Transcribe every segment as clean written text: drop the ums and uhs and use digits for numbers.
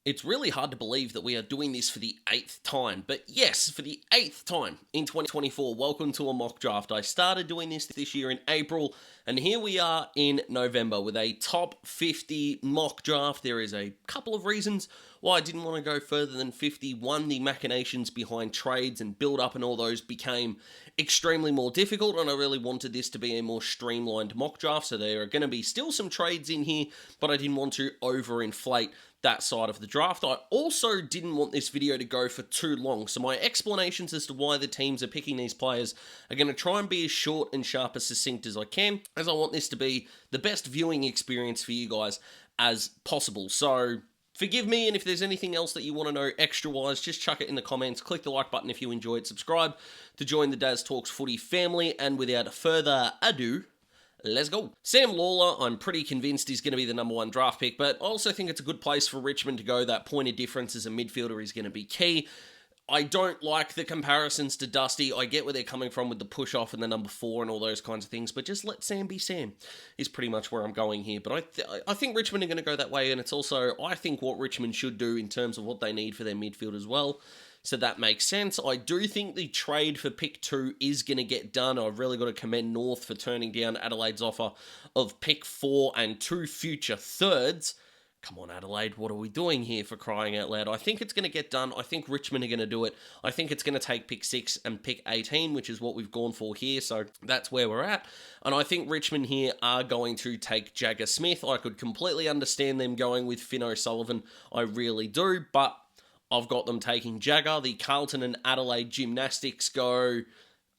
It's really hard to believe that we are doing this for the 8th time, but yes, for the 8th time in 2024, welcome to a mock draft. I started doing this year in April, and here we are in November with a top 50 mock draft. There is a couple of reasons why I didn't want to go further than 50. One, the machinations behind trades and build-up and all those became extremely more difficult, and I really wanted this to be a more streamlined mock draft, so there are going to be still some trades in here, but I didn't want to overinflate that side of the draft. I also didn't want this video to go for too long, so my explanations as to why the teams are picking these players are going to try and be as short and sharp as succinct as I can, as I want this to be the best viewing experience for you guys as possible. So forgive me, and if there's anything else that you want to know extra-wise, just chuck it in the comments. Click the like button if you enjoyed. Subscribe to join the Daz Talks Footy family, and without further ado, let's go. Sam Lawler, I'm pretty convinced he's going to be the #1 draft pick, but I also think it's a good place for Richmond to go. That point of difference as a midfielder is going to be key. I don't like the comparisons to Dusty. I get where they're coming from with the push-off and the #4 and all those kinds of things, but just let Sam be Sam is pretty much where I'm going here. But I think Richmond are going to go that way, and it's also, I think, what Richmond should do in terms of what they need for their midfield as well. So that makes sense. I do think the trade for pick 2 is going to get done. I've really got to commend North for turning down Adelaide's offer of pick 4 and 2 future thirds. Come on, Adelaide, what are we doing here, for crying out loud? I think it's going to get done. I think Richmond are going to do it. I think it's going to take pick 6 and pick 18, which is what we've gone for here, so that's where we're at. And I think Richmond here are going to take Jagger Smith. I could completely understand them going with Finn O'Sullivan. I really do, but I've got them taking Jagger. The Carlton and Adelaide Gymnastics go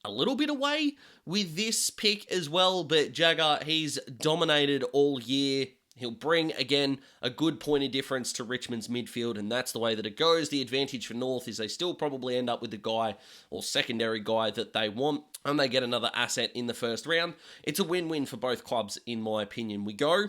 a little bit away with this pick as well, but Jagger, he's dominated all year. He'll bring, again, a good point of difference to Richmond's midfield, and that's the way that it goes. The advantage for North is they still probably end up with the guy or secondary guy that they want, and they get another asset in the first round. It's a win-win for both clubs, in my opinion. We go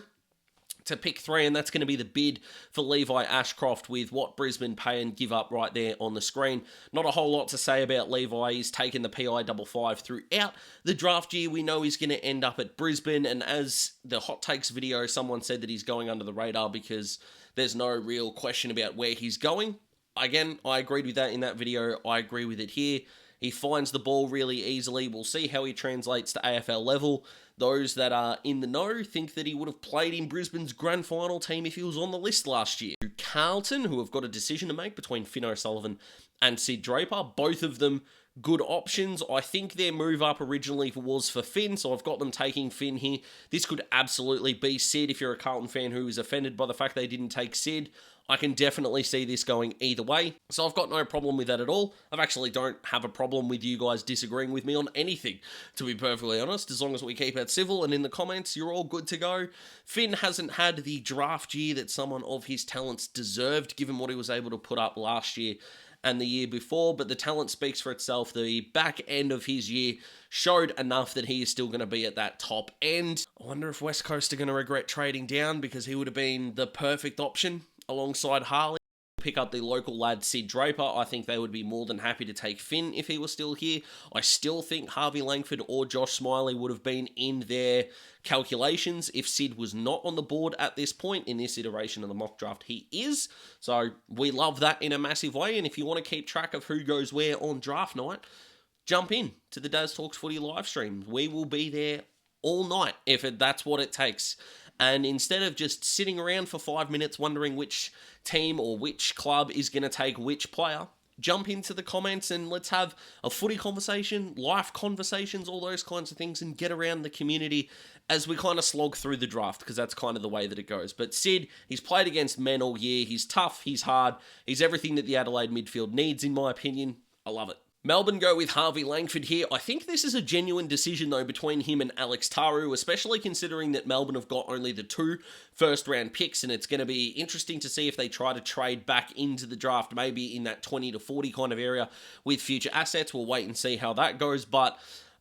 to pick 3, and that's going to be the bid for Levi Ashcroft with what Brisbane pay and give up right there on the screen. Not a whole lot to say about Levi. He's taken the PI 55 throughout the draft year. We know he's going to end up at Brisbane, and as the Hot Takes video, someone said that he's going under the radar because there's no real question about where he's going. Again, I agreed with that in that video. I agree with it here. He finds the ball really easily. We'll see how he translates to AFL level. Those that are in the know think that he would have played in Brisbane's grand final team if he was on the list last year. Carlton, who have got a decision to make between Finn O'Sullivan and Sid Draper, both of them good options. I think their move up originally was for Finn, so I've got them taking Finn here. This could absolutely be Sid. If you're a Carlton fan who is offended by the fact they didn't take Sid, I can definitely see this going either way. So I've got no problem with that at all. I actually don't have a problem with you guys disagreeing with me on anything, to be perfectly honest. As long as we keep it civil and in the comments, you're all good to go. Finn hasn't had the draft year that someone of his talents deserved, given what he was able to put up last year and the year before, but the talent speaks for itself. The back end of his year showed enough that he is still going to be at that top end. I wonder if West Coast are going to regret trading down, because he would have been the perfect option alongside Harley. Pick up the local lad Sid Draper. I think they would be more than happy to take Finn if he was still here. I still think Harvey Langford or Josh Smiley would have been in their calculations if Sid was not on the board at this point. In this iteration of the mock draft, he is. So we love that in a massive way, and if you want to keep track of who goes where on draft night, jump in to the Daz Talks Footy live stream. We will be there all night if that's what it takes. And instead of just sitting around for 5 minutes wondering which team or which club is going to take which player, jump into the comments and let's have a footy conversation, life conversations, all those kinds of things, and get around the community as we kind of slog through the draft, because that's kind of the way that it goes. But Sid, he's played against men all year. He's tough, he's hard, he's everything that the Adelaide midfield needs, in my opinion. I love it. Melbourne go with Harvey Langford here. I think this is a genuine decision, though, between him and Alex Taru, especially considering that Melbourne have got only the 2 first-round picks, and it's going to be interesting to see if they try to trade back into the draft, maybe in that 20 to 40 kind of area with future assets. We'll wait and see how that goes, but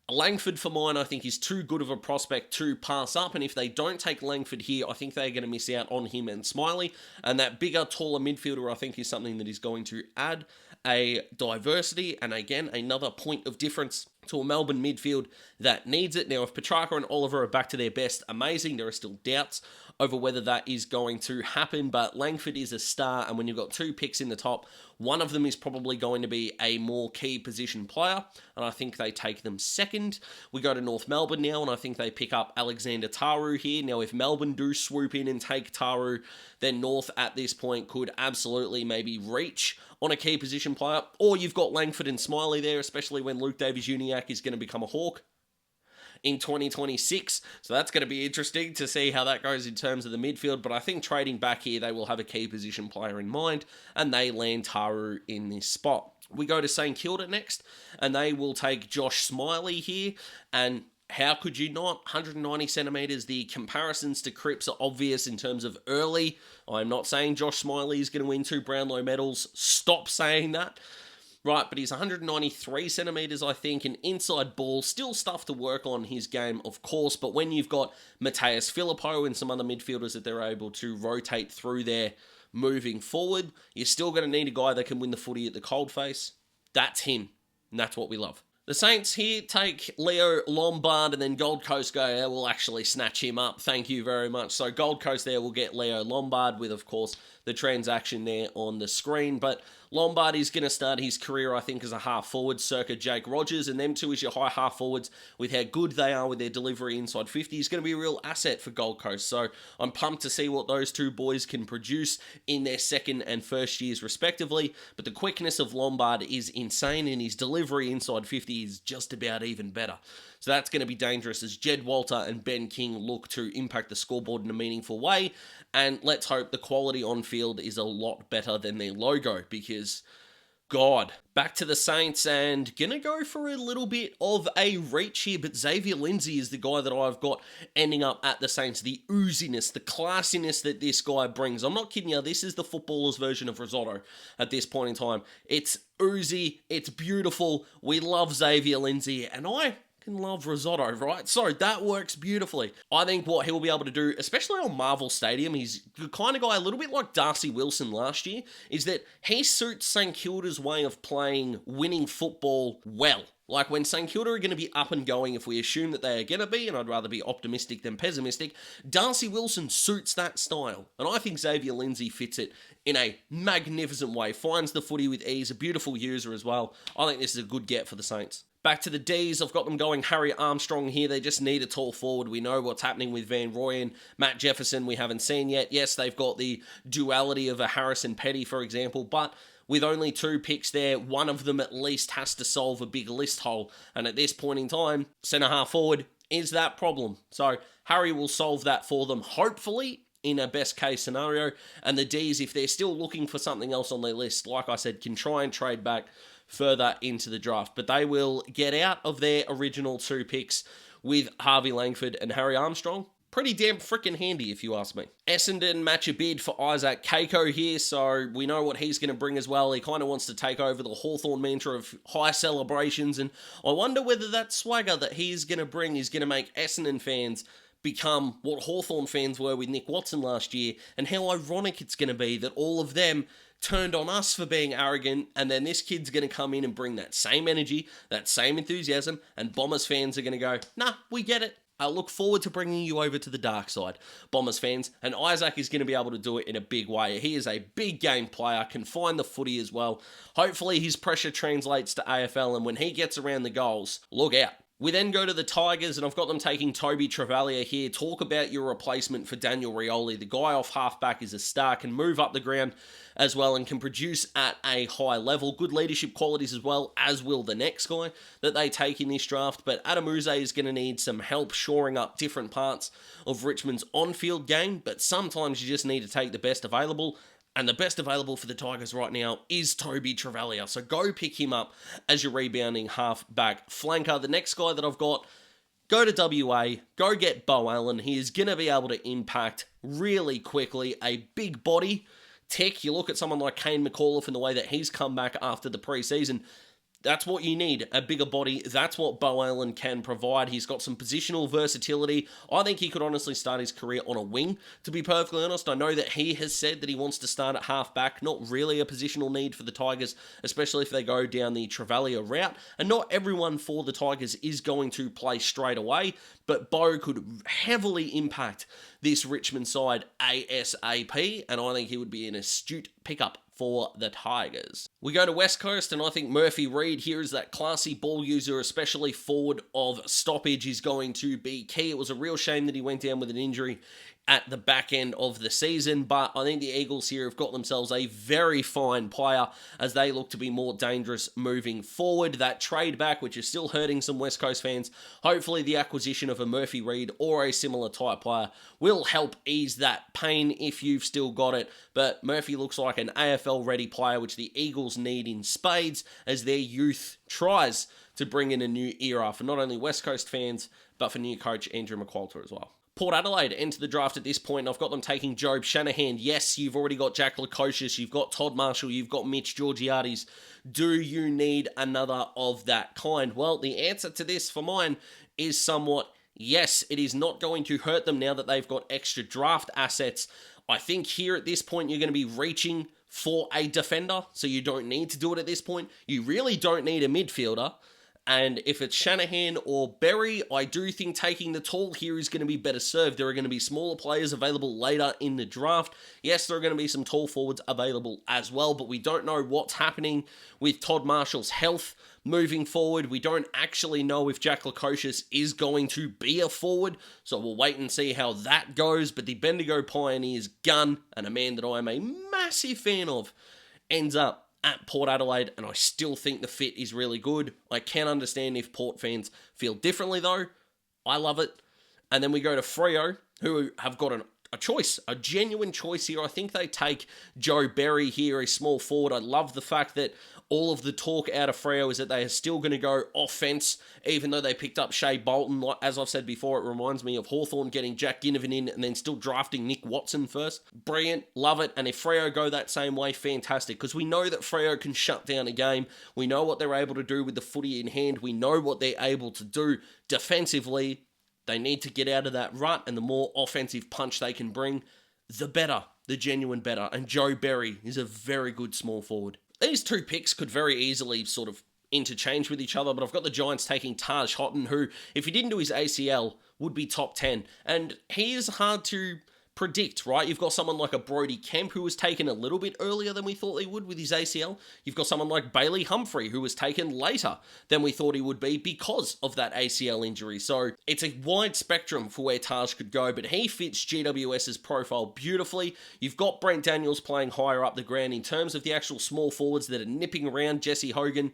Langford, for mine, I think is too good of a prospect to pass up, and if they don't take Langford here, I think they're going to miss out on him and Smiley, and that bigger, taller midfielder, I think, is something that is going to add a diversity, and again, another point of difference to a Melbourne midfield that needs it. Now, if Petrarca and Oliver are back to their best, amazing. There are still doubts over whether that is going to happen, but Langford is a star, and when you've got 2 picks in the top, one of them is probably going to be a more key position player, and I think they take them second. We go to North Melbourne now, and I think they pick up Alexander Taru here. Now, if Melbourne do swoop in and take Taru, then North at this point could absolutely maybe reach on a key position player, or you've got Langford and Smiley there, especially when Luke Davies-Uniacke is going to become a Hawk in 2026, so that's going to be interesting to see how that goes in terms of the midfield, but I think trading back here, they will have a key position player in mind, and they land Taru in this spot. We go to St Kilda next, and they will take Josh Smiley here, and how could you not? 190 centimetres. The comparisons to Cripps are obvious in terms of early. I'm not saying Josh Smiley is going to win 2 Brownlow medals. Stop saying that. Right, but he's 193 centimetres, I think, an inside ball. Still stuff to work on his game, of course, but when you've got Mateus Filippo and some other midfielders that they're able to rotate through there moving forward, you're still going to need a guy that can win the footy at the coldface. That's him, and that's what we love. The Saints here take Leo Lombard, and then Gold Coast go, yeah, we'll actually snatch him up. Thank you very much. So Gold Coast there will get Leo Lombard with, of course, the transaction there on the screen. But Lombard is going to start his career, I think, as a half forward, circa Jake Rogers, and them two as your high half forwards with how good they are with their delivery inside 50 is going to be a real asset for Gold Coast. So I'm pumped to see what those two boys can produce in their second and first years respectively. But the quickness of Lombard is insane, and his delivery inside 50 is just about even better. So that's going to be dangerous as Jed Walter and Ben King look to impact the scoreboard in a meaningful way. And let's hope the quality on field is a lot better than their logo, because, God. Back to the Saints, and gonna go for a little bit of a reach here, but Xavier Lindsay is the guy that I've got ending up at the Saints. The ooziness, the classiness that this guy brings. I'm not kidding you, this is the footballer's version of risotto at this point in time. It's oozy, it's beautiful, we love Xavier Lindsay, and I love risotto, right? So that works beautifully. I think what he'll be able to do, especially on Marvel Stadium, he's the kind of guy, a little bit like Darcy Wilson last year, is that he suits St Kilda's way of playing winning football well. Like when St Kilda are going to be up and going, if we assume that they are going to be, and I'd rather be optimistic than pessimistic, Darcy Wilson suits that style. And I think Xavier Lindsay fits it in a magnificent way. Finds the footy with ease, a beautiful user as well. I think this is a good get for the Saints. Back to the Ds, I've got them going Harry Armstrong here. They just need a tall forward. We know what's happening with Van Rooyen. Matt Jefferson we haven't seen yet. Yes, they've got the duality of a Harrison Petty, for example, but with only 2 picks there, one of them at least has to solve a big list hole. And at this point in time, centre-half forward is that problem. So Harry will solve that for them, hopefully, in a best-case scenario. And the Ds, if they're still looking for something else on their list, like I said, can try and trade back further into the draft. But they will get out of their original 2 picks with Harvey Langford and Harry Armstrong. Pretty damn freaking handy, if you ask me. Essendon match a bid for Isaac Keiko here, so we know what he's going to bring as well. He kind of wants to take over the Hawthorn mantra of high celebrations, and I wonder whether that swagger that he's going to bring is going to make Essendon fans become what Hawthorn fans were with Nick Watson last year, and how ironic it's going to be that all of them turned on us for being arrogant, and then this kid's going to come in and bring that same energy, that same enthusiasm, and Bombers fans are going to go, nah, we get it. I look forward to bringing you over to the dark side, Bombers fans, and Isaac is going to be able to do it in a big way. He is a big game player, can find the footy as well. Hopefully his pressure translates to AFL, and when he gets around the goals, look out. We then go to the Tigers, and I've got them taking Toby Travalia here. Talk about your replacement for Daniel Rioli. The guy off halfback is a star, can move up the ground as well, and can produce at a high level. Good leadership qualities as well, as will the next guy that they take in this draft. But Adam Uze is going to need some help shoring up different parts of Richmond's on-field game, but sometimes you just need to take the best available. And the best available for the Tigers right now is Toby Travalia. So go pick him up as your rebounding half-back flanker. The next guy that I've got, go to WA, go get Bo Allen. He is going to be able to impact really quickly. A big body. Tech, you look at someone like Kane McAuliffe and the way that he's come back after the preseason. That's what you need, a bigger body. That's what Beau Allen can provide. He's got some positional versatility. I think he could honestly start his career on a wing, to be perfectly honest. I know that he has said that he wants to start at half-back. Not really a positional need for the Tigers, especially if they go down the Travalia route. And not everyone for the Tigers is going to play straight away, but Beau could heavily impact this Richmond side ASAP, and I think he would be an astute pickup for the Tigers. We go to West Coast, and I think Murphy Reid here is that classy ball user, especially forward of stoppage, is going to be key. It was a real shame that he went down with an injury at the back end of the season, but I think the Eagles here have got themselves a very fine player as they look to be more dangerous moving forward. That trade back, which is still hurting some West Coast fans, hopefully the acquisition of a Murphy Reid or a similar type player will help ease that pain if you've still got it. But Murphy looks like an AFL ready player, which the Eagles need in spades as their youth tries to bring in a new era for not only West Coast fans, but for new coach Andrew McQualter as well. Port Adelaide enter the draft at this point. I've got them taking Jobe Shanahan. Yes, you've already got Jack Lukosius, you've got Todd Marshall, you've got Mitch Georgiades. Do you need another of that kind? Well, the answer to this for mine is somewhat yes. It is not going to hurt them now that they've got extra draft assets. I think here at this point you're going to be reaching for a defender, so you don't need to do it at this point. You really don't need a midfielder. And if it's Shanahan or Berry, I do think taking the tall here is going to be better served. There are going to be smaller players available later in the draft. Yes, there are going to be some tall forwards available as well, but we don't know what's happening with Todd Marshall's health moving forward. We don't actually know if Jack Lukosius is going to be a forward, so we'll wait and see how that goes. But the Bendigo Pioneers gun, and a man that I am a massive fan of, ends up at Port Adelaide, and I still think the fit is really good. I can understand if Port fans feel differently, though. I love it. And then we go to Freo, who have got a choice, a genuine choice here. I think they take Joe Berry here, a small forward. I love the fact that all of the talk out of Freo is that they are still going to go offense, even though they picked up Shea Bolton. As I've said before, it reminds me of Hawthorn getting Jack Ginnivan in and then still drafting Nick Watson first. Brilliant, love it. And if Freo go that same way, fantastic, because we know that Freo can shut down a game. We know what they're able to do with the footy in hand. We know what they're able to do defensively. They need to get out of that rut, and the more offensive punch they can bring, the better, the genuine better. And Joe Berry is a very good small forward. These two picks could very easily sort of interchange with each other, but I've got the Giants taking Taj Houghton, who, if he didn't do his ACL, would be top 10. And he is hard to predict, right? You've got someone like a Brody Kemp, who was taken a little bit earlier than we thought he would with his ACL. You've got someone like Bailey Humphrey, who was taken later than we thought he would be because of that ACL injury. So it's a wide spectrum for where Taj could go, but he fits GWS's profile beautifully. You've got Brent Daniels playing higher up the ground. In terms of the actual small forwards that are nipping around, Jesse Hogan,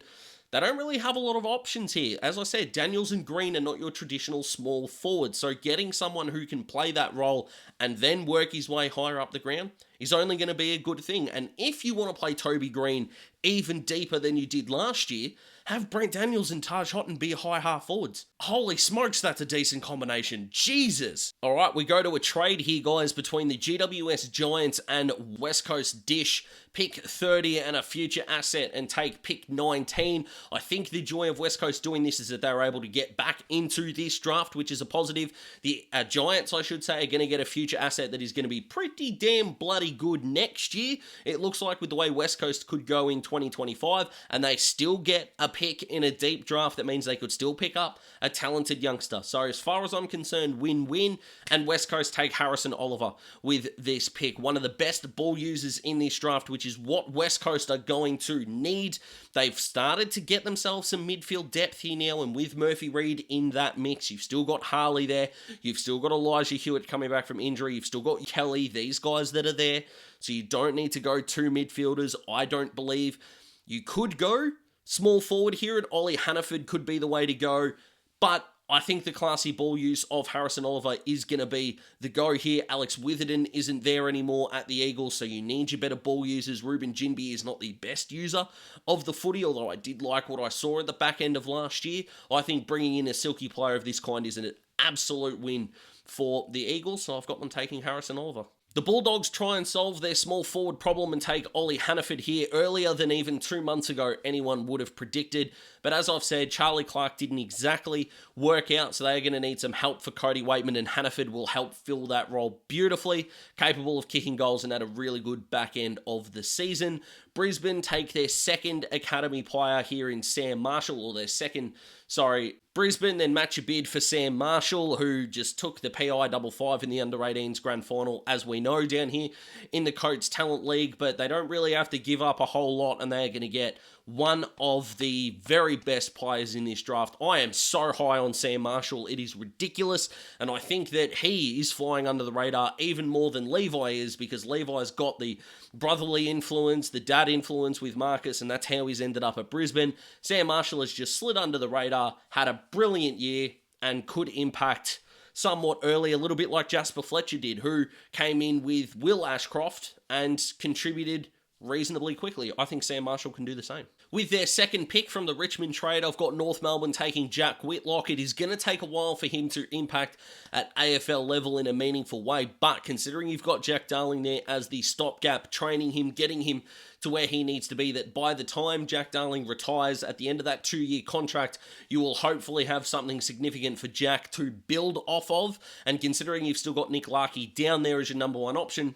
they don't really have a lot of options here. As I said, Daniels and Green are not your traditional small forwards, so getting someone who can play that role and then work his way higher up the ground is only going to be a good thing. And if you want to play Toby Green even deeper than you did last year, have Brent Daniels and Taj Houghton be high half forwards. Holy smokes, that's a decent combination. Jesus. All right, we go to a trade here, guys, between the GWS Giants and West Coast Dish. Pick 30 and a future asset and take pick 19. I think the joy of West Coast doing this is that they were able to get back into this draft, which is a positive. The Giants, I should say, are going to get a future asset that is going to be pretty damn bloody good next year. It looks like with the way West Coast could go in 2025, and they still get a pick in a deep draft, that means they could still pick up a talented youngster. So as far as I'm concerned, win-win, and West Coast take Harrison Oliver with this pick. One of the best ball users in this draft, which is what West Coast are going to need. They've started to get themselves some midfield depth here now, and with Murphy Reid in that mix, you've still got Harley there, you've still got Elijah Hewitt coming back from injury, you've still got Kelly, these guys that are there, so you don't need to go two midfielders, I don't believe. You could go small forward here, and Ollie Hannaford could be the way to go, but I think the classy ball use of Harrison Oliver is going to be the go here. Alex Witherden isn't there anymore at the Eagles, so you need your better ball users. Ruben Jinby is not the best user of the footy, although I did like what I saw at the back end of last year. I think bringing in a silky player of this kind is an absolute win for the Eagles, so I've got them taking Harrison Oliver. The Bulldogs try and solve their small forward problem and take Ollie Hannaford here earlier than even 2 months ago anyone would have predicted. But as I've said, Charlie Clark didn't exactly work out, so they're going to need some help for Cody Waitman, and Hannaford will help fill that role beautifully, capable of kicking goals and had a really good back end of the season. Brisbane take their second academy player here in Sam Marshall, or Brisbane then match a bid for Sam Marshall, who just took the PI double five in the under-18s grand final, as we know, down here in the Coates Talent League, but they don't really have to give up a whole lot, and they're going to get one of the very best players in this draft. I am so high on Sam Marshall, it is ridiculous, and I think that he is flying under the radar even more than Levi is, because Levi's got the brotherly influence, the dad influence with Marcus, and that's how he's ended up at Brisbane. Sam Marshall has just slid under the radar, had a brilliant year, and could impact somewhat early, a little bit like Jasper Fletcher did, who came in with Will Ashcroft and contributed reasonably quickly. I think Sam Marshall can do the same. With their second pick from the Richmond trade, I've got North Melbourne taking Jack Whitlock. It is going to take a while for him to impact at AFL level in a meaningful way, but considering you've got Jack Darling there as the stopgap, training him, getting him to where he needs to be, that by the time Jack Darling retires at the end of that 2-year contract, you will hopefully have something significant for Jack to build off of, and considering you've still got Nick Larkey down there as your number one option,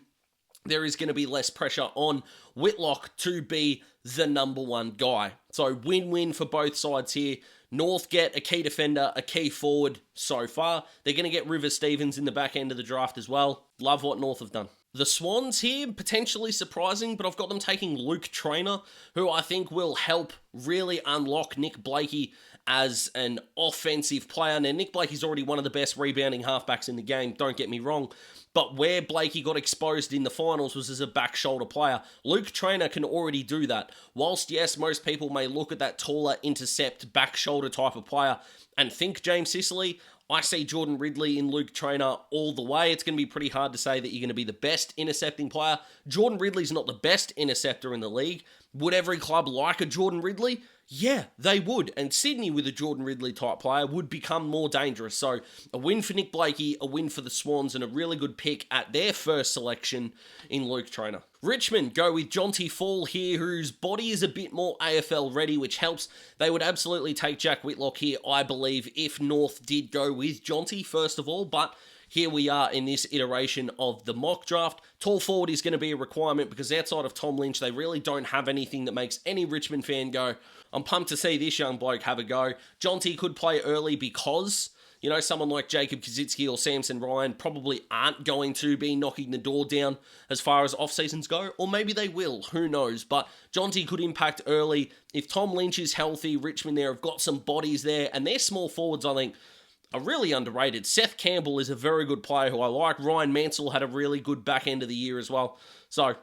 there is going to be less pressure on Whitlock to be the number one guy. So win-win for both sides here. North get a key defender, a key forward so far. They're going to get River Stevens in the back end of the draft as well. Love what North have done. The Swans here, potentially surprising, but I've got them taking Luke Traynor, who I think will help really unlock Nick Blakey as an offensive player. Now, Nick Blakey's already one of the best rebounding halfbacks in the game, don't get me wrong, but where Blakey got exposed in the finals was as a back shoulder player. Luke Traynor can already do that. Whilst, yes, most people may look at that taller, intercept, back shoulder type of player and think James Sicily, I see Jordan Ridley in Luke Traynor all the way. It's going to be pretty hard to say that you're going to be the best intercepting player. Jordan Ridley's not the best interceptor in the league. Would every club like a Jordan Ridley? Yeah, they would. And Sydney with a Jordan Ridley type player would become more dangerous. So a win for Nick Blakey, a win for the Swans, and a really good pick at their first selection in Luke Traynor. Richmond go with Jonty Fall here, whose body is a bit more AFL ready, which helps. They would absolutely take Jack Whitlock here, I believe, if North did go with Jonty, first of all, but here we are in this iteration of the mock draft. Tall forward is going to be a requirement because outside of Tom Lynch, they really don't have anything that makes any Richmond fan go, I'm pumped to see this young bloke have a go. Jonty could play early because, you know, someone like Jacob Kaczynski or Samson Ryan probably aren't going to be knocking the door down as far as off-seasons go, or maybe they will, who knows, but Jonty could impact early. If Tom Lynch is healthy, Richmond there have got some bodies there, and their small forwards, I think, are really underrated. Seth Campbell is a very good player who I like. Ryan Mansell had a really good back end of the year as well. So,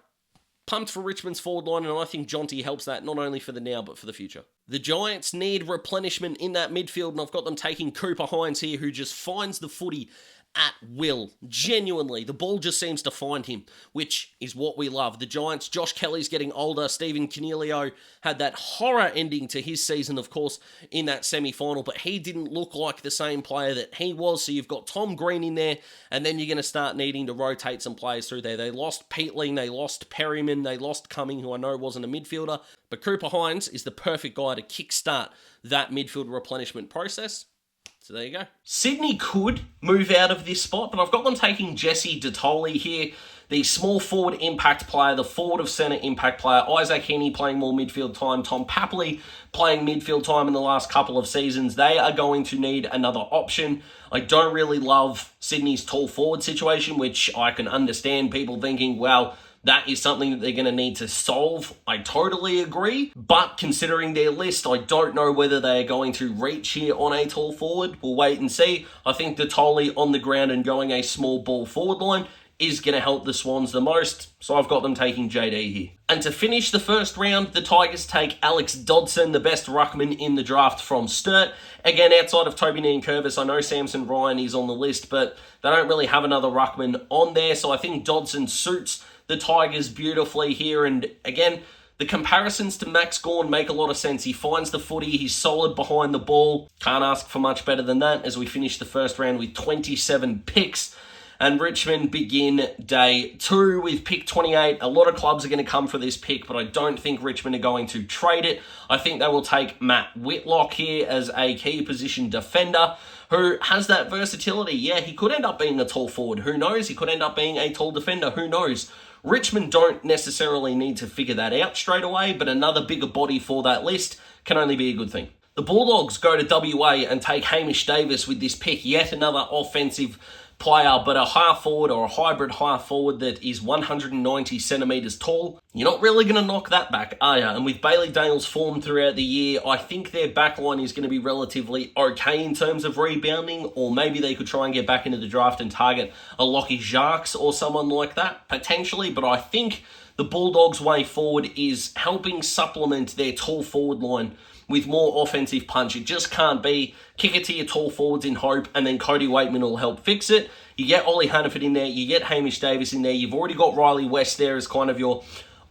pumped for Richmond's forward line, and I think Jonty helps that not only for the now, but for the future. The Giants need replenishment in that midfield, and I've got them taking Cooper Hines here, who just finds the footy at will. Genuinely, the ball just seems to find him, which is what we love. The Giants, Josh Kelly's getting older. Stephen Canelio had that horror ending to his season, of course, in that semi-final, but he didn't look like the same player that he was, so you've got Tom Green in there, and then you're going to start needing to rotate some players through there. They lost Peatling, they lost Perryman, they lost Cumming, who I know wasn't a midfielder, but Cooper Hines is the perfect guy to kickstart that midfield replenishment process. So there you go. Sydney could move out of this spot, but I've got them taking Jesse Detoli here, the small forward impact player, the forward of centre impact player. Isaac Heaney playing more midfield time. Tom Papley playing midfield time in the last couple of seasons. They are going to need another option. I don't really love Sydney's tall forward situation, which I can understand people thinking, well, that is something that they're going to need to solve. I totally agree. But considering their list, I don't know whether they are going to reach here on a tall forward. We'll wait and see. I think Detoli on the ground and going a small ball forward line is going to help the Swans the most. So I've got them taking JD here. And to finish the first round, the Tigers take Alex Dodson, the best ruckman in the draft from Sturt. Again, outside of Toby Nankervis, I know Samson Ryan is on the list, but they don't really have another ruckman on there. So I think Dodson suits the Tigers beautifully here, and again, the comparisons to Max Gawn make a lot of sense. He finds the footy, he's solid behind the ball. Can't ask for much better than that as we finish the first round with 27 picks. and Richmond begin day 2 with pick 28. A lot of clubs are going to come for this pick, but I don't think Richmond are going to trade it. I think they will take Matt Whitlock here as a key position defender who has that versatility. Yeah, he could end up being a tall forward. Who knows? He could end up being a tall defender. Who knows? Richmond don't necessarily need to figure that out straight away, but another bigger body for that list can only be a good thing. The Bulldogs go to WA and take Hamish Davis with this pick, yet another offensive player, but a half forward or a hybrid half forward that is 190 centimetres tall. You're not really going to knock that back, are you? And with Bailey Dale's form throughout the year, I think their backline is going to be relatively okay in terms of rebounding, or maybe they could try and get back into the draft and target a Lockie Jacques or someone like that, potentially, but I think the Bulldogs' way forward is helping supplement their tall forward line with more offensive punch. It just can't be kick it to your tall forwards in hope and then Cody Waitman will help fix it. You get Ollie Hannaford in there, you get Hamish Davis in there, you've already got Riley West there as kind of your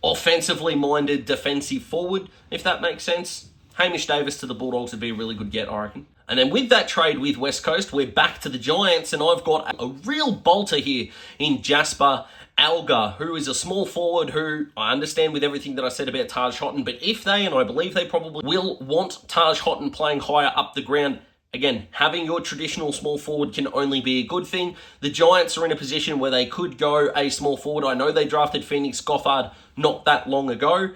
offensively minded defensive forward, if that makes sense. Hamish Davis to the Bulldogs would be a really good get, I reckon. And then with that trade with West Coast, we're back to the Giants, and I've got a real bolter here in Jasper Alga, who is a small forward who I understand with everything that I said about Taj Houghton, but if they, and I believe they probably will, want Taj Houghton playing higher up the ground, again, having your traditional small forward can only be a good thing. The Giants are in a position where they could go a small forward. I know they drafted Phoenix Gothard not that long ago,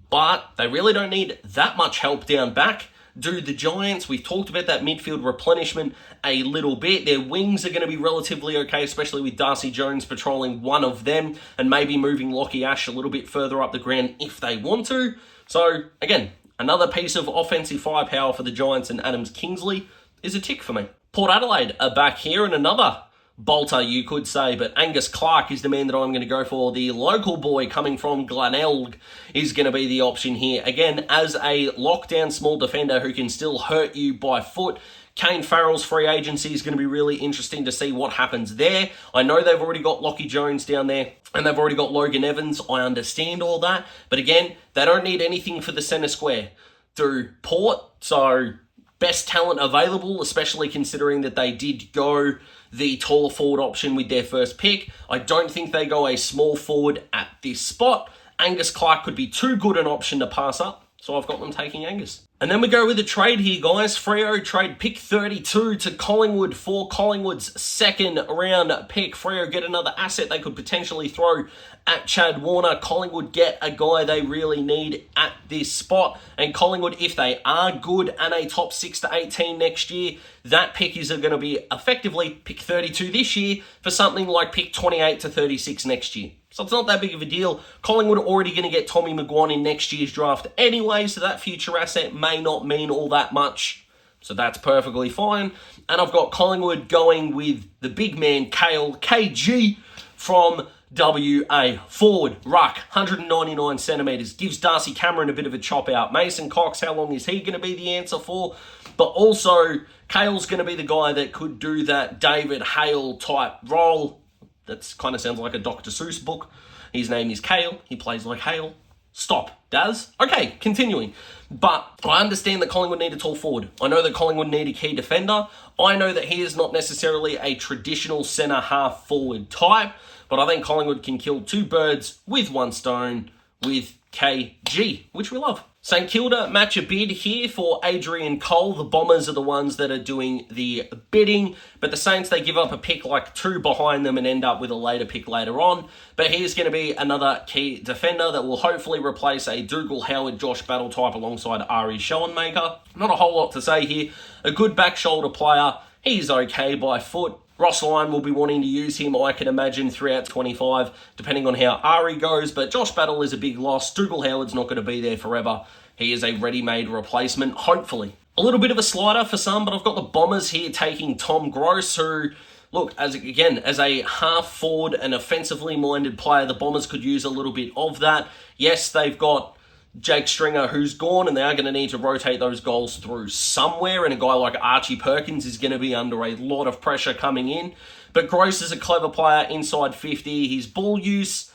but they really don't need that much help down back. Do the Giants. We've talked about that midfield replenishment a little bit. Their wings are going to be relatively okay, especially with Darcy Jones patrolling one of them and maybe moving Lockie Ash a little bit further up the ground if they want to. So, again, another piece of offensive firepower for the Giants and Adams Kingsley is a tick for me. Port Adelaide are back here, and another bolter, you could say, but Angus Clark is the man that I'm going to go for. The local boy coming from Glenelg is going to be the option here. Again, as a lockdown small defender who can still hurt you by foot. Kane Farrell's free agency is going to be really interesting to see what happens there. I know they've already got Lockie Jones down there, and they've already got Logan Evans. I understand all that, but again, they don't need anything for the centre square through Port, so best talent available, especially considering that they did go the taller forward option with their first pick. I don't think they go a small forward at this spot. Angus Clark could be too good an option to pass up, so I've got them taking Angus. And then we go with a trade here, guys. Freo trade pick 32 to Collingwood for Collingwood's second round pick. Freo get another asset they could potentially throw at Chad Warner. Collingwood get a guy they really need at this spot. And Collingwood, if they are good and a top 6 to 8 team next year, that pick is going to be effectively pick 32 this year for something like pick 28 to 36 next year. So it's not that big of a deal. Collingwood are already going to get Tommy McGuan in next year's draft anyway, so that future asset may not mean all that much. So that's perfectly fine. And I've got Collingwood going with the big man, Kale, KG, from WA. Forward, ruck, 199 centimetres. Gives Darcy Cameron a bit of a chop out. Mason Cox, how long is he going to be the answer for? But also, Kale's going to be the guy that could do that David Hale type role. That kind of sounds like a Dr. Seuss book. His name is Kale. He plays like Hale. Stop, Daz. Okay, continuing. But I understand that Collingwood need a tall forward. I know that Collingwood need a key defender. I know that he is not necessarily a traditional centre half forward type, but I think Collingwood can kill two birds with one stone with KG, which we love. St Kilda match a bid here for Adrian Cole. The Bombers are the ones that are doing the bidding, but the Saints, they give up a pick like 2 behind them and end up with a later pick later on. But here's going to be another key defender that will hopefully replace a Dougal Howard, Josh Battle type alongside Ari Schoenmaker. Not a whole lot to say here. A good back shoulder player. He's okay by foot. Ross Lyon will be wanting to use him, I can imagine, throughout 25, depending on how Ari goes. But Josh Battle is a big loss. Dougal Howard's not going to be there forever. He is a ready-made replacement, hopefully. A little bit of a slider for some, but I've got the Bombers here taking Tom Gross, who, look, as a half-forward and offensively-minded player, the Bombers could use a little bit of that. Yes, they've got Jake Stringer, who's gone, and they are going to need to rotate those goals through somewhere, and a guy like Archie Perkins is going to be under a lot of pressure coming in. But Gross is a clever player, inside 50. His ball use,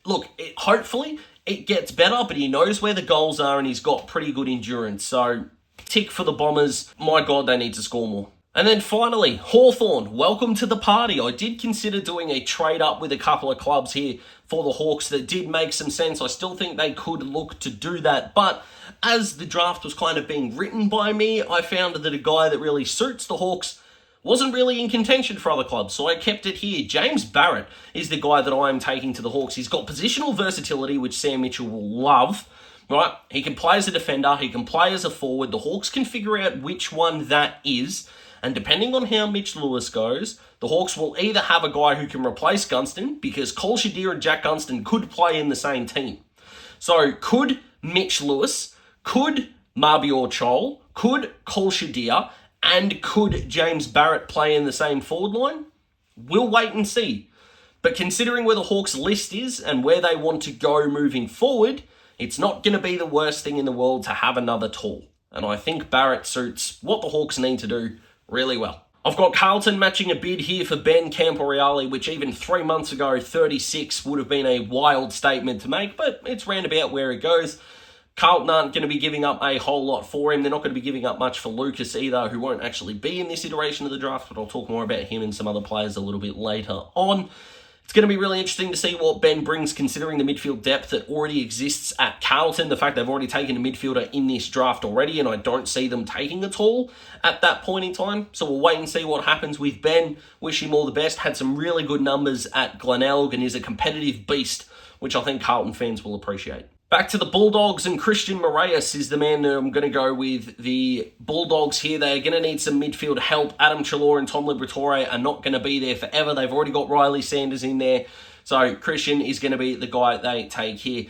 look, hopefully it gets better, but he knows where the goals are, and he's got pretty good endurance. So, tick for the Bombers. My God, they need to score more. And then finally, Hawthorn, welcome to the party. I did consider doing a trade up with a couple of clubs here for the Hawks that did make some sense. I still think they could look to do that, but as the draft was kind of being written by me, I found that a guy that really suits the Hawks wasn't really in contention for other clubs, so I kept it here. James Barrett is the guy that I'm taking to the Hawks. He's got positional versatility, which Sam Mitchell will love. Right? He can play as a defender, he can play as a forward. The Hawks can figure out which one that is. And depending on how Mitch Lewis goes, the Hawks will either have a guy who can replace Gunston, because Cole Shadir and Jack Gunston could play in the same team. So could Mitch Lewis, could Mabior Chol, could Cole Shadir, and could James Barrett play in the same forward line? We'll wait and see. But considering where the Hawks' list is and where they want to go moving forward, it's not going to be the worst thing in the world to have another tall. And I think Barrett suits what the Hawks need to do really well. I've got Carlton matching a bid here for Ben Camporeale, which even 3 months ago, 36 would have been a wild statement to make, but it's roundabout where it goes. Carlton aren't going to be giving up a whole lot for him. They're not going to be giving up much for Lucas either, who won't actually be in this iteration of the draft, but I'll talk more about him and some other players a little bit later on. It's going to be really interesting to see what Ben brings, considering the midfield depth that already exists at Carlton. The fact they've already taken a midfielder in this draft already, and I don't see them taking it all at that point in time. So we'll wait and see what happens with Ben. Wish him all the best. Had some really good numbers at Glenelg and is a competitive beast, which I think Carlton fans will appreciate. Back to the Bulldogs, and Christian Moraes is the man that I'm going to go with. The Bulldogs here, they're going to need some midfield help. Adam Treloar and Tom Liberatore are not going to be there forever. They've already got Riley Sanders in there. So Christian is going to be the guy they take here.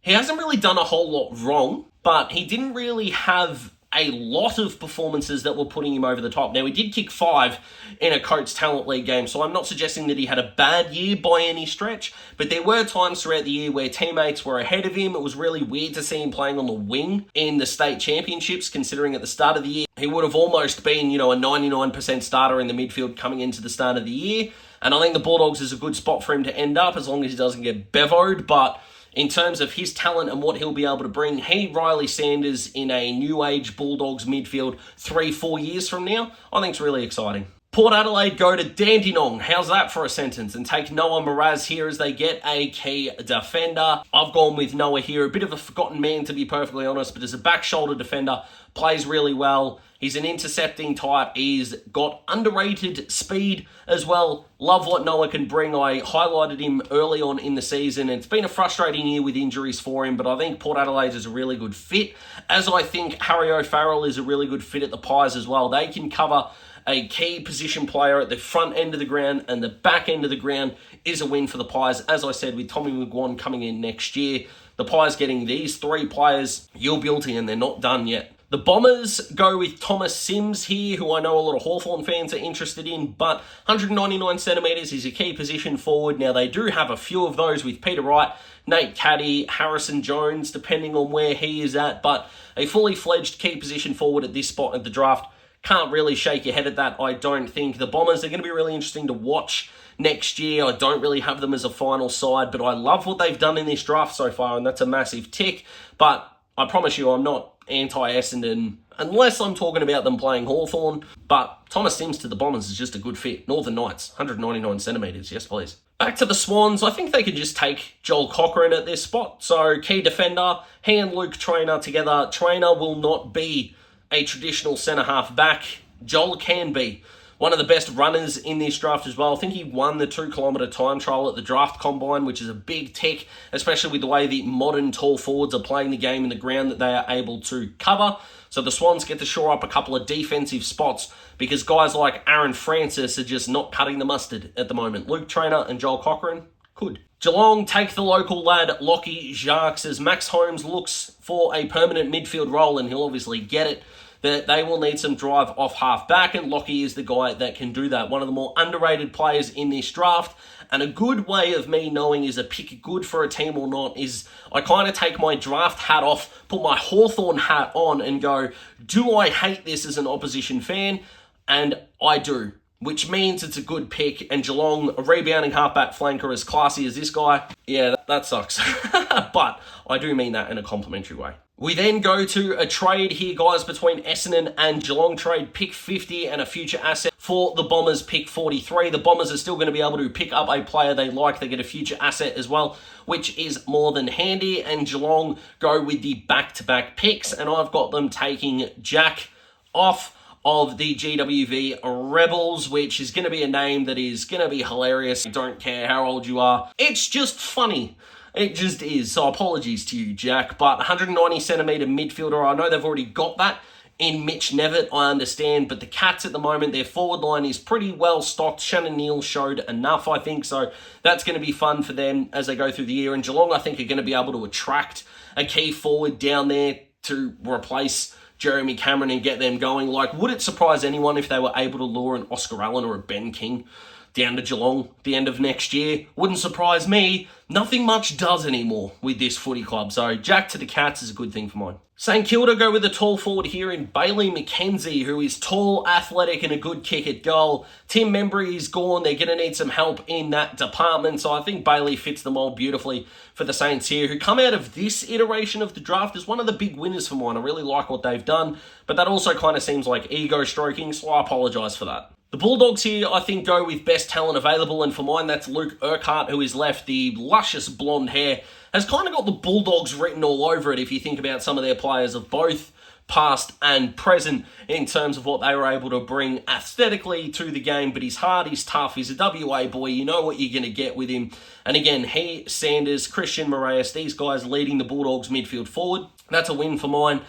He hasn't really done a whole lot wrong, but he didn't really have a lot of performances that were putting him over the top. Now, he did kick 5 in a Coates Talent League game, so I'm not suggesting that he had a bad year by any stretch, but there were times throughout the year where teammates were ahead of him. It was really weird to see him playing on the wing in the state championships, considering at the start of the year, he would have almost been, a 99% starter in the midfield coming into the start of the year, and I think the Bulldogs is a good spot for him to end up, as long as he doesn't get bevoed, but in terms of his talent and what he'll be able to bring, Riley Sanders in a new age Bulldogs midfield 3-4 years from now, I think it's really exciting. Port Adelaide go to Dandenong. How's that for a sentence? And take Noah Miraz here as they get a key defender. I've gone with Noah here. A bit of a forgotten man, to be perfectly honest, but as a back shoulder defender, plays really well. He's an intercepting type. He's got underrated speed as well. Love what Noah can bring. I highlighted him early on in the season. It's been a frustrating year with injuries for him, but I think Port Adelaide is a really good fit, as I think Harry O'Farrell is a really good fit at the Pies as well. They can cover a key position player at the front end of the ground, and the back end of the ground is a win for the Pies. As I said, with Tommy McGuan coming in next year, the Pies getting these 3 players, you're guilty, and they're not done yet. The Bombers go with Thomas Sims here, who I know a lot of Hawthorn fans are interested in, but 199 centimetres is a key position forward. Now, they do have a few of those with Peter Wright, Nate Caddy, Harrison Jones, depending on where he is at, but a fully fledged key position forward at this spot at the draft. Can't really shake your head at that, I don't think. The Bombers are going to be really interesting to watch next year. I don't really have them as a final side, but I love what they've done in this draft so far, and that's a massive tick. But I promise you, I'm not anti-Essendon, unless I'm talking about them playing Hawthorn. But Thomas Sims to the Bombers is just a good fit. Northern Knights, 199 centimetres, yes please. Back to the Swans, I think they could just take Joel Cochran at this spot. So, key defender, he and Luke Traynor together. Traynor will not be a traditional centre-half back. Joel can be one of the best runners in this draft as well. I think he won the 2-kilometre time trial at the draft combine, which is a big tick, especially with the way the modern tall forwards are playing the game in the ground that they are able to cover. So the Swans get to shore up a couple of defensive spots because guys like Aaron Francis are just not cutting the mustard at the moment. Luke Traynor and Joel Cochran could. Geelong take the local lad, Lockie Jacques, as Max Holmes looks for a permanent midfield role, and he'll obviously get it. That they will need some drive off half back, and Lockie is the guy that can do that. One of the more underrated players in this draft, and a good way of me knowing is a pick good for a team or not is I kind of take my draft hat off, put my Hawthorn hat on, and go, do I hate this as an opposition fan? And I do. which means it's a good pick. And Geelong, a rebounding halfback flanker as classy as this guy, yeah, that sucks. But I do mean that in a complimentary way. We then go to a trade here, guys, between Essendon and Geelong. Trade pick 50 and a future asset for the Bombers pick 43. The Bombers are still going to be able to pick up a player they like. They get a future asset as well, which is more than handy. And Geelong go with the back-to-back picks. And I've got them taking Jack off of the GWV Rebels, which is going to be a name that is going to be hilarious. I don't care how old you are. It's just funny. It just is. So apologies to you, Jack. But 190 centimetre midfielder, I know they've already got that in Mitch Nevitt, I understand. But the Cats at the moment, their forward line is pretty well stocked. Shannon Neal showed enough, I think. So that's going to be fun for them as they go through the year. And Geelong, I think, are going to be able to attract a key forward down there to replace Jeremy Cameron and get them going. Like, would it surprise anyone if they were able to lure an Oscar Allen or a Ben King down to Geelong at the end of next year? Wouldn't surprise me. Nothing much does anymore with this footy club. So Jack to the Cats is a good thing for mine. St Kilda go with a tall forward here in Bailey McKenzie, who is tall, athletic, and a good kick at goal. Tim Membry is gone. They're going to need some help in that department. So I think Bailey fits the mold beautifully for the Saints here, who come out of this iteration of the draft as one of the big winners for mine. I really like what they've done, but that also kind of seems like ego stroking, so I apologise for that. The Bulldogs here, I think, go with best talent available, and for mine, that's Luke Urquhart, who is left. The luscious blonde hair has kind of got the Bulldogs written all over it if you think about some of their players of both past and present in terms of what they were able to bring aesthetically to the game. But he's hard, he's tough, he's a WA boy. You know what you're going to get with him. And again, he, Sanders, Christian Moraes, these guys leading the Bulldogs midfield forward. That's a win for mine.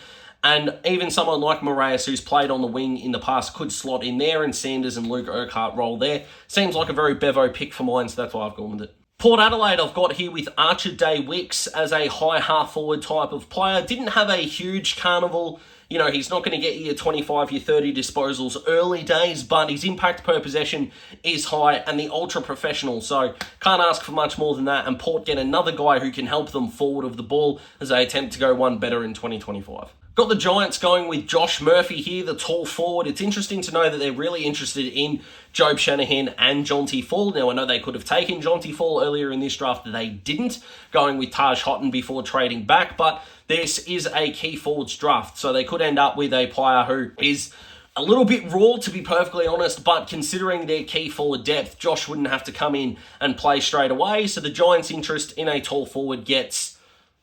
And even someone like Moraes, who's played on the wing in the past, could slot in there, and Sanders and Luke Urquhart roll there. Seems like a very bevo pick for mine, so that's why I've gone with it. Port Adelaide, I've got here with Archer Day Wicks as a high half-forward type of player. Didn't have a huge carnival. You know, he's not going to get you 25, your 30 disposals early days, but his impact per possession is high and the ultra-professional, so can't ask for much more than that. And Port get another guy who can help them forward of the ball as they attempt to go one better in 2025. Got the Giants going with Josh Murphy here, the tall forward. It's interesting to know that they're really interested in Jobe Shanahan and Jonty Fall. Now, I know they could have taken Jonty Fall earlier in this draft. They didn't, going with Taj Houghton before trading back. But this is a key forwards draft, so they could end up with a player who is a little bit raw, to be perfectly honest, but considering their key forward depth, Josh wouldn't have to come in and play straight away. So the Giants' interest in a tall forward gets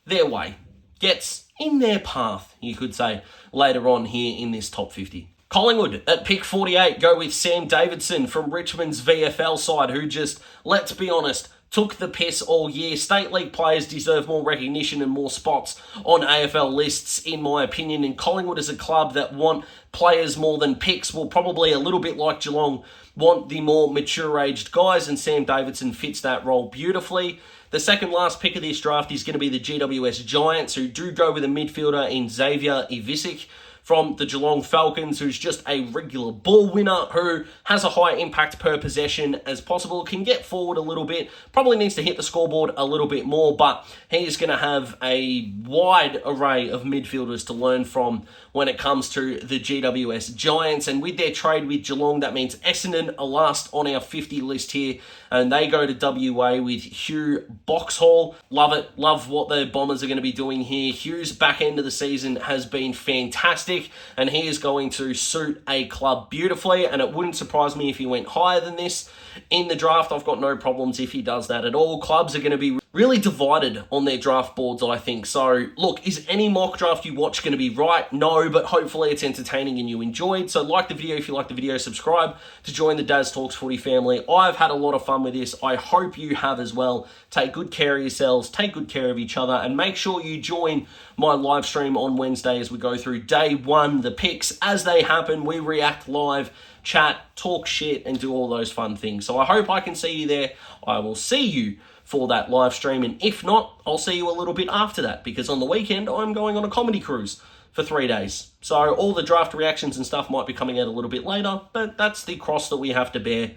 their way, gets in their path, you could say, later on here in this top 50. Collingwood at pick 48 go with Sam Davidson from Richmond's VFL side, who just, let's be honest, took the piss all year. State League players deserve more recognition and more spots on AFL lists, in my opinion. And Collingwood is a club that want players more than picks. Will probably, a little bit like Geelong, want the more mature-aged guys, and Sam Davidson fits that role beautifully. The second last pick of this draft is going to be the GWS Giants, who do go with a midfielder in Xavier Ivisic from the Geelong Falcons, who's just a regular ball winner, who has a high impact per possession as possible, can get forward a little bit, probably needs to hit the scoreboard a little bit more, but he's going to have a wide array of midfielders to learn from when it comes to the GWS Giants. And with their trade with Geelong, that means Essendon are last on our 50 list here, and they go to WA with Hugh Boxhall. Love it. Love what the Bombers are going to be doing here. Hugh's back end of the season has been fantastic, and he is going to suit a club beautifully, and it wouldn't surprise me if he went higher than this in the draft. I've got no problems if he does that at all. Clubs are going to be really divided on their draft boards, I think. So, look, is any mock draft you watch going to be right? No, but hopefully it's entertaining and you enjoyed. So like the video if you like the video, subscribe to join the Daz Talks Footy family. I've had a lot of fun with this. I hope you have as well. Take good care of yourselves, take good care of each other, and make sure you join my live stream on Wednesday as we go through day one, the picks as they happen. We react live, chat, talk shit, and do all those fun things. So I hope I can see you there. I will see you for that live stream, and if not, I'll see you a little bit after that, because on the weekend I'm going on a comedy cruise for 3 days. So all the draft reactions and stuff might be coming out a little bit later, but that's the cross that we have to bear.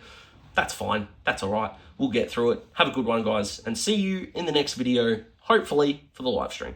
That's fine. That's all right. We'll get through it. Have a good one, guys, and see you in the next video, hopefully for the live stream.